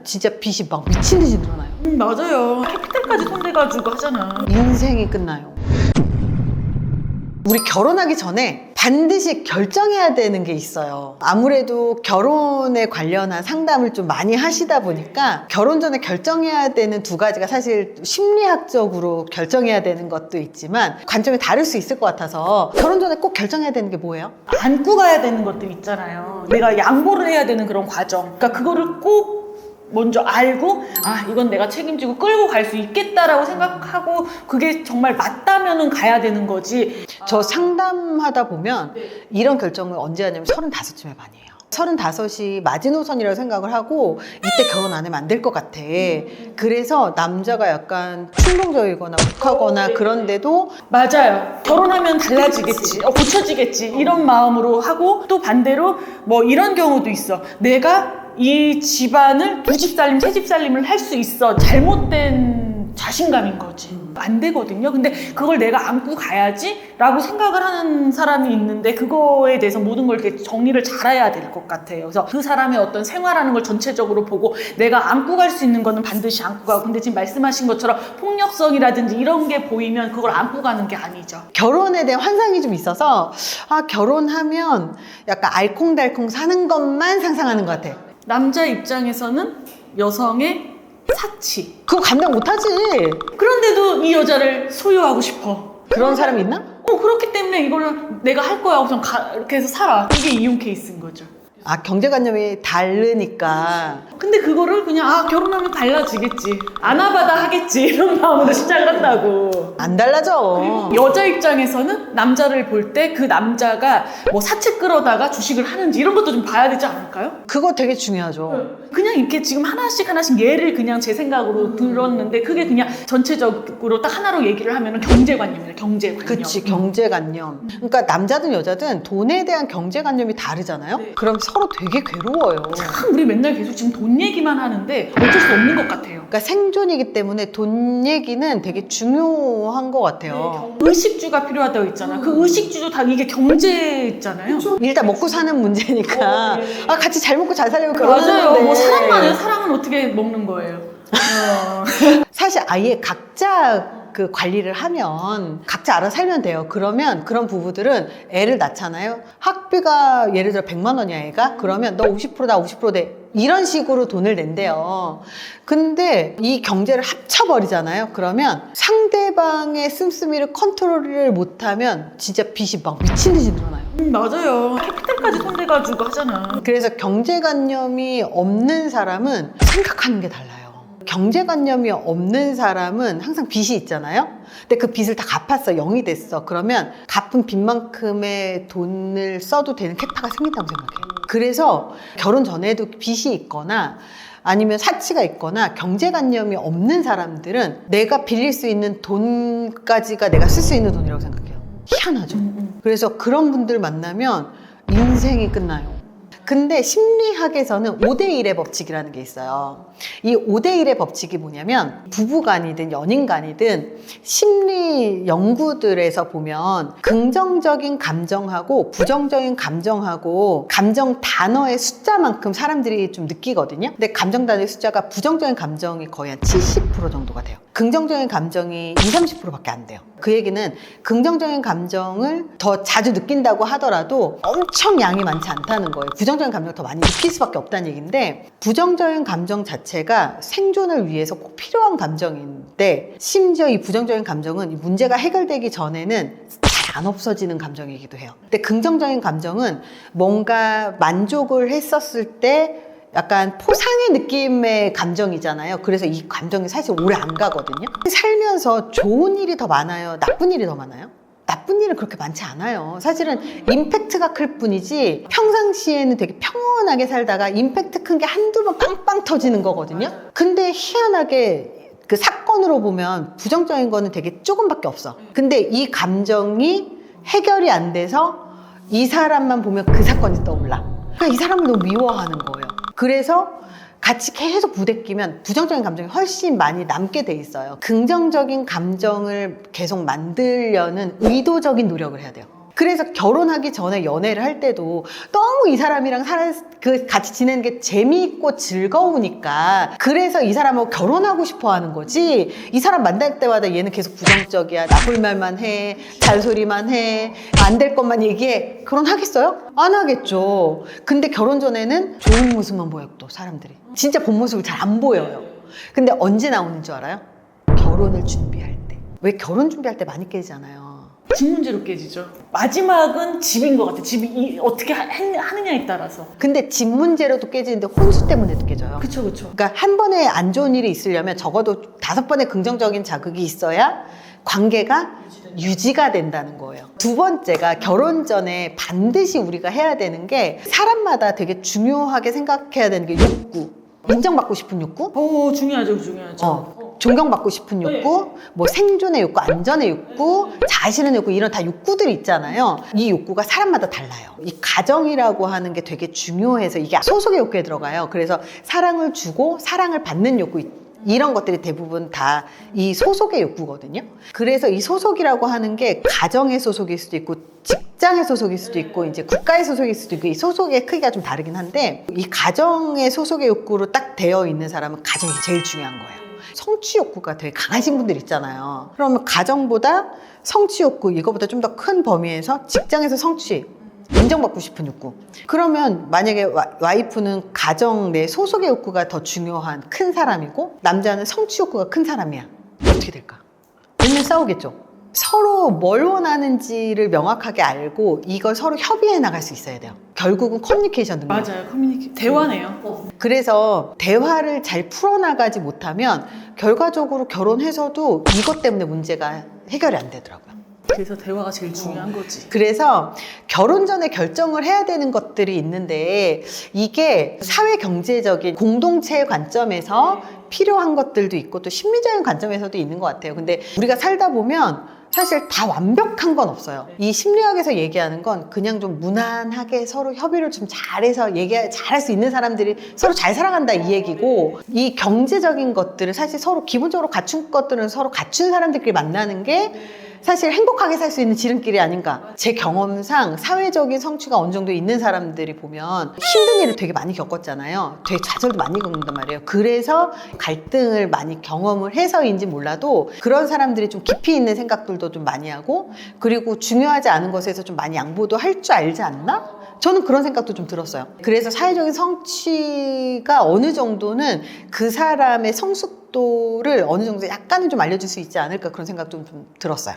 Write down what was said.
진짜 빚이 막 미친 듯이 늘어나요. 맞아요. 캐피탈까지 손대가지고 하잖아. 인생이 끝나요. 우리 결혼하기 전에 반드시 결정해야 되는 게 있어요. 아무래도 결혼에 관련한 상담을 좀 많이 하시다 보니까 결혼 전에 결정해야 되는 두 가지가 사실 심리학적으로 결정해야 되는 것도 있지만 관점이 다를 수 있을 것 같아서 결혼 전에 꼭 결정해야 되는 게 뭐예요? 안고 가야 되는 것들 있잖아요. 내가 양보를 해야 되는 그런 과정. 그러니까 그거를 꼭 먼저 알고 이건 내가 책임지고 끌고 갈 수 있겠다라고 생각하고 그게 정말 맞다면은 가야 되는 거지. 저 상담하다 보면 이런 결정을 언제 하냐면 35쯤에 많이 해요. 35이 마지노선이라고 생각을 하고 이때 결혼 안 하면 안 될 것 같아. 그래서 남자가 약간 충동적이거나 욱하거나 그런데도 맞아요. 결혼하면 달라지겠지, 고쳐지겠지 이런 마음으로 하고 또 반대로 뭐 이런 경우도 있어. 내가 이 집안을 두 집 살림, 세 집 살림을 할 수 있어. 잘못된 자신감인 거지. 안 되거든요. 근데 그걸 내가 안고 가야지 라고 생각을 하는 사람이 있는데 그거에 대해서 모든 걸 이렇게 정리를 잘해야 될 것 같아요. 그래서 그 사람의 어떤 생활하는 걸 전체적으로 보고 내가 안고 갈 수 있는 거는 반드시 안고 가고, 근데 지금 말씀하신 것처럼 폭력성이라든지 이런 게 보이면 그걸 안고 가는 게 아니죠. 결혼에 대한 환상이 좀 있어서 결혼하면 약간 알콩달콩 사는 것만 상상하는 것 같아. 남자 입장에서는 여성의 사치. 그거 감당 못하지. 그런데도 이 여자를 소유하고 싶어. 그런 사람이 있나? 그렇기 때문에 이거를 내가 할 거야 하고서 이렇게 해서 살아. 이게 이혼 케이스인 거죠. 경제관념이 다르니까. 근데 그거를 그냥 결혼하면 달라지겠지, 아나바다 하겠지 이런 마음으로 시작을 한다고. 안 달라져. 그리고 여자 입장에서는 남자를 볼 때 그 남자가 뭐 사채 끌어다가 주식을 하는지 이런 것도 좀 봐야 되지 않을까요? 그거 되게 중요하죠. 그냥 이렇게 지금 하나씩 예를 그냥 제 생각으로 들었는데 그게 그냥 전체적으로 딱 하나로 얘기를 하면 경제관념이에요. 경제관념. 그치, 경제관념. 그러니까 남자든 여자든 돈에 대한 경제관념이 다르잖아요. 그럼 서로 되게 괴로워요. 참 우리 맨날 계속 지금 돈 얘기만 하는데 어쩔 수 없는 것 같아요. 그러니까 생존이기 때문에 돈 얘기는 되게 중요한 것 같아요. 의식주가 필요하다고 했잖아. 그 의식주도 다 이게 경제 있잖아요. 일단 먹고 사는 문제니까 네. 같이 잘 먹고 잘 살려고 맞아요. 그러는데 뭐 사랑만 해요. 사랑은 어떻게 먹는 거예요? 사실 아예 각자 그 관리를 하면 각자 알아서 살면 돼요. 그러면 그런 부부들은 애를 낳잖아요. 학비가 예를 들어 100만 원이야 애가. 그러면 너 50%다 50% 돼. 이런 식으로 돈을 낸대요. 근데 이 경제를 합쳐버리잖아요. 그러면 상대방의 씀씀이를 컨트롤을 못하면 진짜 빚이 막 미친 듯이 늘어나요. 맞아요. 캐피탈까지 손대가지고 하잖아. 그래서 경제관념이 없는 사람은 생각하는 게 달라요. 경제관념이 없는 사람은 항상 빚이 있잖아요. 근데 그 빚을 다 갚았어. 0이 됐어. 그러면 갚은 빚만큼의 돈을 써도 되는 캐파가 생긴다고 생각해요. 그래서 결혼 전에도 빚이 있거나 아니면 사치가 있거나 경제관념이 없는 사람들은 내가 빌릴 수 있는 돈까지가 내가 쓸 수 있는 돈이라고 생각해요. 희한하죠. 그래서 그런 분들 만나면 인생이 끝나요. 근데 심리학에서는 5대1의 법칙이라는 게 있어요. 이 5대1의 법칙이 뭐냐면 부부간이든 연인간이든 심리 연구들에서 보면 긍정적인 감정하고 부정적인 감정하고 감정 단어의 숫자만큼 사람들이 좀 느끼거든요. 근데 감정 단어의 숫자가 부정적인 감정이 거의 한 70% 정도가 돼요. 긍정적인 감정이 20-30%밖에 안 돼요. 그 얘기는 긍정적인 감정을 더 자주 느낀다고 하더라도 엄청 양이 많지 않다는 거예요. 부정적인 감정을 더 많이 느낄 수밖에 없다는 얘기인데, 부정적인 감정 자체가 생존을 위해서 꼭 필요한 감정인데 심지어 이 부정적인 감정은 문제가 해결되기 전에는 잘 안 없어지는 감정이기도 해요. 근데 긍정적인 감정은 뭔가 만족을 했었을 때 약간 포상의 느낌의 감정이잖아요. 그래서 이 감정이 사실 오래 안 가거든요. 살면서 좋은 일이 더 많아요? 나쁜 일이 더 많아요? 나쁜 일은 그렇게 많지 않아요. 사실은 임팩트가 클 뿐이지 평상시에는 되게 평온하게 살다가 임팩트 큰 게 한두 번 빵빵 터지는 거거든요. 근데 희한하게 그 사건으로 보면 부정적인 거는 되게 조금밖에 없어. 근데 이 감정이 해결이 안 돼서 이 사람만 보면 그 사건이 떠올라. 그러니까 이 사람을 너무 미워하는 거예요. 그래서 같이 계속 부대끼면 부정적인 감정이 훨씬 많이 남게 돼 있어요. 긍정적인 감정을 계속 만들려는 의도적인 노력을 해야 돼요. 그래서 결혼하기 전에 연애를 할 때도 너무 이 사람이랑 같이 지내는 게 재미있고 즐거우니까 그래서 이 사람하고 결혼하고 싶어 하는 거지. 이 사람 만날 때마다 얘는 계속 부정적이야. 나쁠 말만 해. 잔소리만 해. 안 될 것만 얘기해. 결혼하겠어요? 안 하겠죠. 근데 결혼 전에는 좋은 모습만 보여, 또 사람들이. 진짜 본 모습을 잘 안 보여요. 근데 언제 나오는 줄 알아요? 결혼을 준비할 때. 왜 결혼 준비할 때 많이 깨지잖아요. 집 문제로 깨지죠. 마지막은 집인 것 같아. 집이 어떻게 하느냐에 따라서. 근데 집 문제로도 깨지는데 혼수 때문에도 깨져요. 그쵸, 그쵸. 그러니까 한 번에 안 좋은 일이 있으려면 적어도 5번의 긍정적인 자극이 있어야 관계가 유지가 된다는 거예요. 두 번째가 결혼 전에 반드시 우리가 해야 되는 게 사람마다 되게 중요하게 생각해야 되는 게 욕구. 인정받고 싶은 욕구? 중요하죠, 중요하죠. 존경받고 싶은 욕구, 뭐 생존의 욕구, 안전의 욕구, 자신의 욕구, 이런 다 욕구들이 있잖아요. 이 욕구가 사람마다 달라요. 이 가정이라고 하는 게 되게 중요해서 이게 소속의 욕구에 들어가요. 그래서 사랑을 주고 사랑을 받는 욕구, 이런 것들이 대부분 다 이 소속의 욕구거든요. 그래서 이 소속이라고 하는 게 가정의 소속일 수도 있고 직장의 소속일 수도 있고 이제 국가의 소속일 수도 있고 이 소속의 크기가 좀 다르긴 한데 이 가정의 소속의 욕구로 딱 되어 있는 사람은 가정이 제일 중요한 거예요. 성취 욕구가 되게 강하신 분들 있잖아요. 그러면 가정보다 성취 욕구, 이거보다 좀 더 큰 범위에서 직장에서 성취, 인정받고 싶은 욕구. 그러면 만약에 와이프는 가정 내 소속의 욕구가 더 중요한 큰 사람이고 남자는 성취 욕구가 큰 사람이야. 어떻게 될까? 맨날 싸우겠죠. 서로 뭘 원하는지를 명확하게 알고 이걸 서로 협의해 나갈 수 있어야 돼요. 결국은 커뮤니케이션 능력. 맞아요. 대화네요. 그래서 대화를 잘 풀어나가지 못하면 결과적으로 결혼해서도 이것 때문에 문제가 해결이 안 되더라고요. 그래서 대화가 제일 중요한 거지. 그래서 결혼 전에 결정을 해야 되는 것들이 있는데 이게 사회 경제적인 공동체의 관점에서 필요한 것들도 있고 또 심리적인 관점에서도 있는 것 같아요. 근데 우리가 살다 보면 사실 다 완벽한 건 없어요. 이 심리학에서 얘기하는 건 그냥 좀 무난하게 서로 협의를 좀 잘해서 잘할 수 있는 사람들이 서로 잘 살아간다 이 얘기고, 이 경제적인 것들을 사실 서로 기본적으로 갖춘 것들은 서로 갖춘 사람들끼리 만나는 게 사실 행복하게 살 수 있는 지름길이 아닌가. 제 경험상 사회적인 성취가 어느 정도 있는 사람들이 보면 힘든 일을 되게 많이 겪었잖아요. 되게 좌절도 많이 겪는단 말이에요. 그래서 갈등을 많이 경험을 해서인지 몰라도 그런 사람들이 좀 깊이 있는 생각들도 좀 많이 하고, 그리고 중요하지 않은 것에서 좀 많이 양보도 할 줄 알지 않나? 저는 그런 생각도 좀 들었어요. 그래서 사회적인 성취가 어느 정도는 그 사람의 성숙도를 어느 정도 약간은 좀 알려줄 수 있지 않을까, 그런 생각도 좀 들었어요.